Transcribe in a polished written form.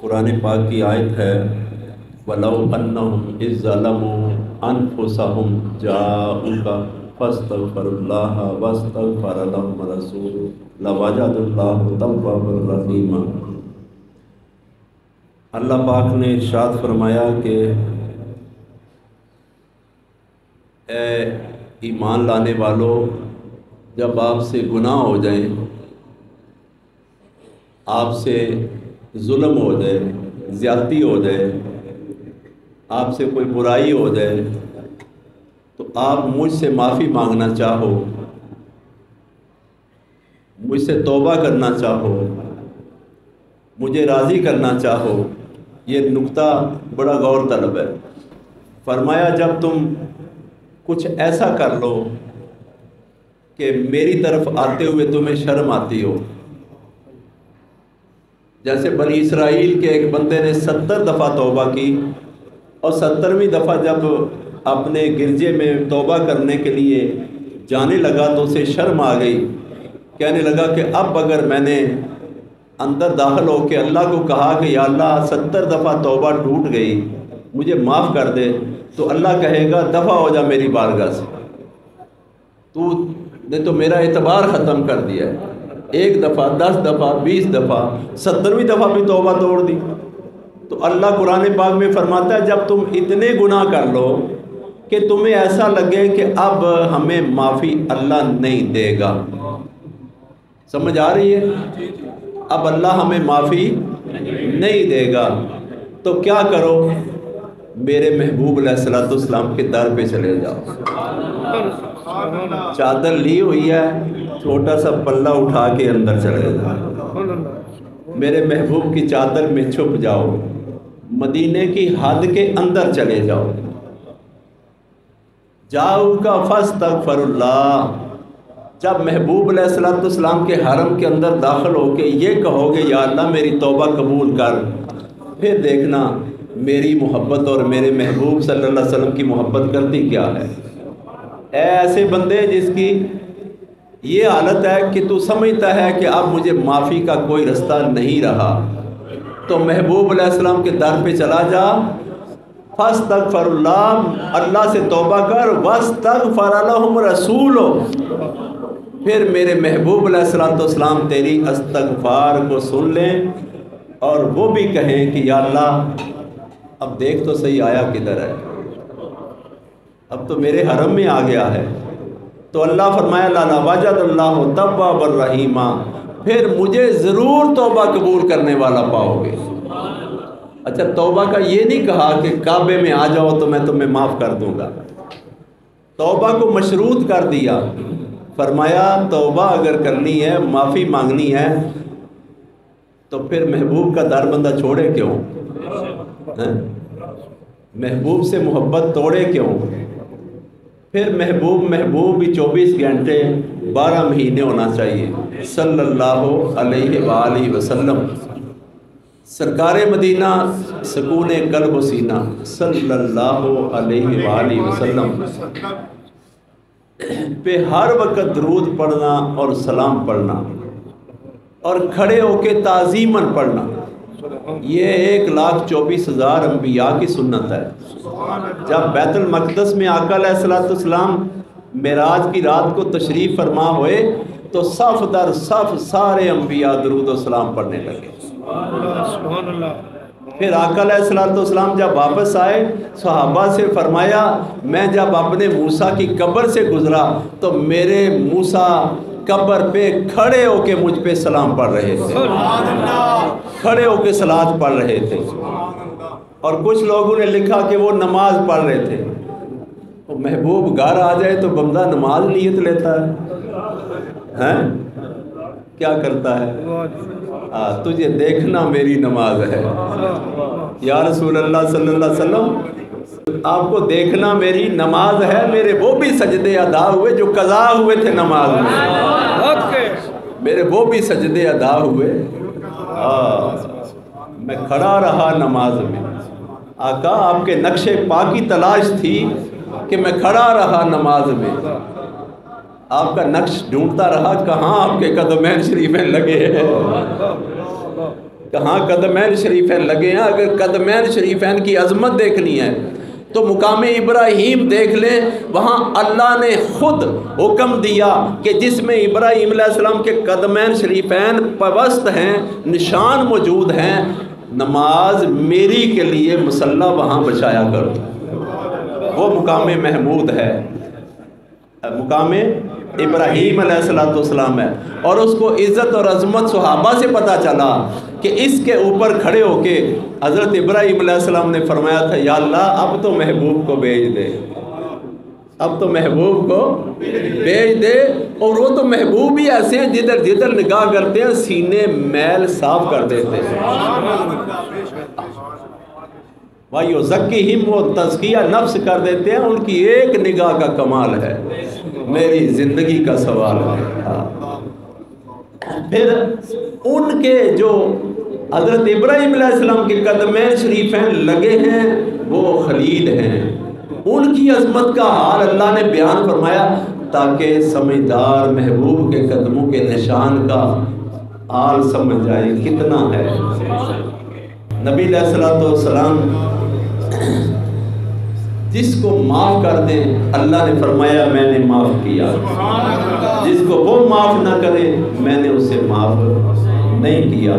قرآن پاک کی آیت ہے وَلَوْ أَنَّهُمْ إِذْ ظَلَمُوا أَنفُسَهُمْ جَاءُوكَ فَاسْتَغْفَرُوا اللَّهَ وَاسْتَغْفَرَ لَهُمُ الرَّسُولُ لَوَجَدُوا اللَّهَ تَوَّابًا رَحِيمًا۔ اللہ پاک نے ارشاد فرمایا کہ اے ایمان لانے والوں، جب آپ سے گناہ ہو جائیں، آپ سے ظلم ہو جائے، زیادتی ہو جائے، آپ سے کوئی برائی ہو جائے، تو آپ مجھ سے معافی مانگنا چاہو، مجھ سے توبہ کرنا چاہو، مجھے راضی کرنا چاہو۔ یہ نقطہ بڑا غور طلب ہے۔ فرمایا جب تم کچھ ایسا کر لو کہ میری طرف آتے ہوئے تمہیں شرم آتی ہو، جیسے بنی اسرائیل کے ایک بندے نے 70 دفعہ توبہ کی اور 70ویں دفعہ جب اپنے گرجے میں توبہ کرنے کے لیے جانے لگا تو اسے شرم آ گئی، کہنے لگا کہ اب اگر میں نے اندر داخل ہو کے اللہ کو کہا کہ یا اللہ 70 دفعہ توبہ ٹوٹ گئی، مجھے معاف کر دے، تو اللہ کہے گا دفع ہو جا میری بارگاہ سے، تو نے تو میرا اعتبار ختم کر دیا ہے۔ 1 دفعہ 10 دفعہ 20 دفعہ 70ویں دفعہ بھی توبہ توڑ دی۔ تو اللہ قرآن پاک میں فرماتا ہے جب تم اتنے گناہ کر لو کہ تمہیں ایسا لگے کہ اب ہمیں معافی اللہ نہیں دے گا، سمجھ آ رہی ہے؟ اب اللہ ہمیں معافی نہیں دے گا، تو کیا کرو؟ میرے محبوب علیہ السلام کے در پہ چلے جاؤ، چادر لی ہوئی ہے، چھوٹا سا پلہ اٹھا کے اندر چلے جاؤ، میرے محبوب کی چادر میں چھپ جاؤ، مدینے کی حد کے اندر چلے جاؤ، جاؤ کا فاستغفر اللہ۔ جب محبوب علیہ السلام کے حرم کے اندر داخل ہو کے یہ کہو گے یا اللہ میری توبہ قبول کر، پھر دیکھنا میری محبت اور میرے محبوب صلی اللہ علیہ وسلم کی محبت کرتی کیا ہے۔ اے ایسے بندے جس کی یہ حالت ہے کہ تو سمجھتا ہے کہ اب مجھے معافی کا کوئی رستہ نہیں رہا، تو محبوب علیہ السلام کے در پہ چلا جا، فاستغفر اللہ، اللہ سے توبہ کر، واستغفر لہم الرسول، پھر میرے محبوب علیہ السلام تیری استغفار کو سن لیں اور وہ بھی کہیں کہ یا اللہ اب دیکھ تو صحیح آیا کدھر ہے، اب تو میرے حرم میں آ گیا ہے۔ تو اللہ فرمایا لَوَجَدَ اللَّهُ تَوَّابًا رَحِيمًا، پھر مجھے ضرور توبہ قبول کرنے والا پاؤ گے۔ اچھا، توبہ کا یہ نہیں کہا کہ کعبے میں آ جاؤ تو میں تمہیں معاف کر دوں گا، توبہ کو مشروط کر دیا۔ فرمایا توبہ اگر کرنی ہے، معافی مانگنی ہے، تو پھر محبوب کا در بندہ چھوڑے کیوں؟ محبوب سے محبت توڑے کیوں؟ پھر محبوب بھی 24 گھنٹے 12 مہینے ہونا چاہیے صلی اللہ علیہ وآلہ وسلم۔ سرکار مدینہ سکون قلب و سینہ صلی اللہ علیہ وآلہ وسلم پہ ہر وقت درود پڑھنا اور سلام پڑھنا اور کھڑے ہو کے تعظیماً پڑھنا، یہ 1,24,000 انبیاء کی سنت ہے۔ جب بیت المقدس میں آقا علیہ السلام معراج کی رات کو تشریف فرما ہوئے تو صف در صف سارے انبیاء درود و سلام پڑھنے لگے۔ پھر آقا علیہ السلام جب واپس آئے، صحابہ سے فرمایا میں جب اپنے موسیٰ کی قبر سے گزرا تو میرے موسیٰ قبر پہ کھڑے ہو کے مجھ پہ سلام پڑھ رہے تھے، کھڑے ہو کے صلوات پڑھ رہے تھے، اور کچھ لوگوں نے لکھا کہ وہ نماز پڑھ رہے تھے۔ تو محبوب گھر آ جائے تو بندہ نماز نیت لیتا ہے، کیا کرتا ہے؟ تجھے دیکھنا میری نماز ہے یا رسول اللہ صلی اللہ علیہ وسلم، آپ کو دیکھنا میری نماز ہے۔ میرے وہ بھی سجدے ادا ہوئے جو قضا ہوئے تھے نماز میں، میرے وہ بھی سجدے ادا ہوئے، میں کھڑا رہا نماز میں۔ آقا آپ کے نقش پا کی تلاش تھی کہ میں کھڑا رہا نماز میں، آپ کا نقش ڈھونڈتا رہا کہاں آپ کے قدمین شریفیں لگے ہیں۔ کہاں قدمین شریفین لگے ہیں. اگر قدمین شریفین کی عظمت دیکھنی ہے تو مقام ابراہیم دیکھ لیں. وہاں اللہ نے خود حکم دیا کہ جس میں ابراہیم علیہ السلام کے قدمین شریفین پوست ہیں، نشان موجود ہیں، نماز میری کے لیے مصلی وہاں بچایا کرو. وہ مقام محمود ہے، مقام ابراہیم علیہ السلام ہے. اور اس کو عزت اور عظمت صحابہ سے پتہ چلا کہ اس کے اوپر کھڑے ہو کے حضرت ابراہیم علیہ السلام نے فرمایا تھا یا اللہ اب تو محبوب کو بھیج دے، اب تو محبوب کو بھیج دے. اور وہ تو محبوب ہی ایسے ہیں جدھر جدھر نگاہ کرتے ہیں سینے میل صاف کر دیتے ہیں. وَيُزَكِّهِمْ، وہ تزکیہ نفس کر دیتے ہیں. ان کی ایک نگاہ کا کمال ہے، میری زندگی کا سوال ہے. پھر ان کے جو حضرت ابراہیم علیہ السلام کے قدمین شریفین لگے ہیں وہ خلیل ہیں. ان کی عظمت کا حال اللہ نے بیان فرمایا تاکہ سمجھدار محبوب کے قدموں کے نشان کا حال سمجھ جائے کتنا ہے. نبی علیہ السلام جس کو معاف کر دیں اللہ نے فرمایا میں نے معاف کیا، جس کو وہ معاف نہ کرے میں نے اسے معاف نہیں کیا.